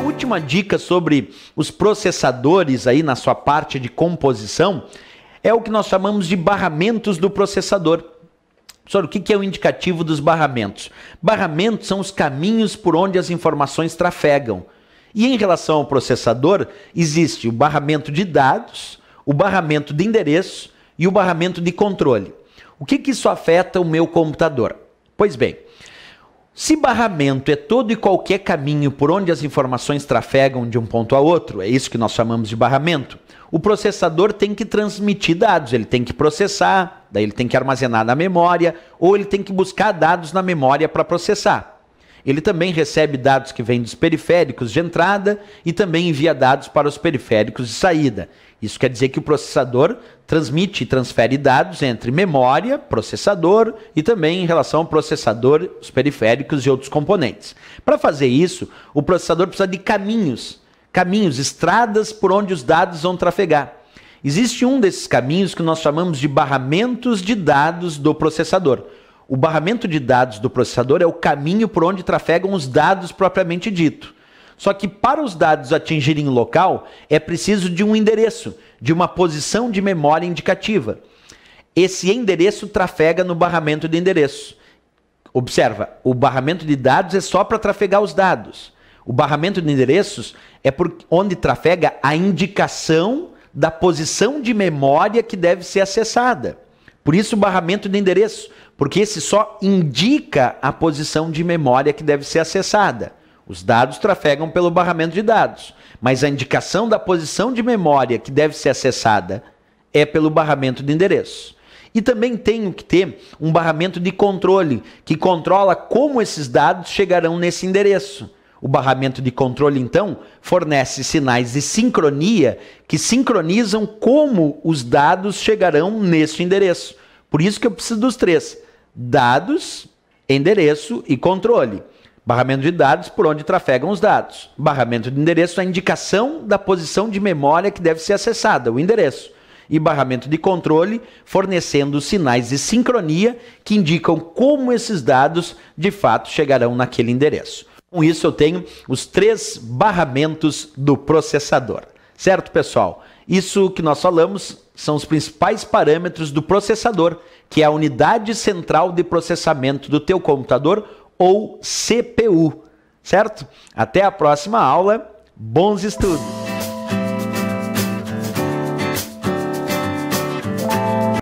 última dica sobre os processadores aí na sua parte de composição é o que nós chamamos de barramentos do processador. Professor, o que é o indicativo dos barramentos? Barramentos são os caminhos por onde as informações trafegam. E em relação ao processador, existe o barramento de dados, o barramento de endereço e o barramento de controle. O que isso afeta o meu computador? Pois bem, se barramento é todo e qualquer caminho por onde as informações trafegam de um ponto a outro, é isso que nós chamamos de barramento, o processador tem que transmitir dados, ele tem que processar, daí ele tem que armazenar na memória, ou ele tem que buscar dados na memória para processar. Ele também recebe dados que vêm dos periféricos de entrada e também envia dados para os periféricos de saída. Isso quer dizer que o processador transmite e transfere dados entre memória, processador e também em relação ao processador, os periféricos e outros componentes. Para fazer isso, o processador precisa de caminhos, estradas por onde os dados vão trafegar. Existe um desses caminhos que nós chamamos de barramentos de dados do processador. O barramento de dados do processador é o caminho por onde trafegam os dados propriamente dito. Só que para os dados atingirem o local, é preciso de um endereço, de uma posição de memória indicativa. Esse endereço trafega no barramento de endereço. Observa, o barramento de dados é só para trafegar os dados. O barramento de endereços é por onde trafega a indicação da posição de memória que deve ser acessada. Por isso o barramento de endereço, porque esse só indica a posição de memória que deve ser acessada. Os dados trafegam pelo barramento de dados, mas a indicação da posição de memória que deve ser acessada é pelo barramento de endereço. E também tenho que ter um barramento de controle, que controla como esses dados chegarão nesse endereço. O barramento de controle, então, fornece sinais de sincronia que sincronizam como os dados chegarão nesse endereço. Por isso que eu preciso dos três: dados, endereço e controle. Barramento de dados por onde trafegam os dados. Barramento de endereço, a indicação da posição de memória que deve ser acessada, o endereço. E barramento de controle, fornecendo sinais de sincronia que indicam como esses dados de fato chegarão naquele endereço. Com isso eu tenho os três barramentos do processador. Certo, pessoal? Isso que nós falamos são os principais parâmetros do processador, que é a unidade central de processamento do teu computador, ou CPU. Certo? Até a próxima aula. Bons estudos!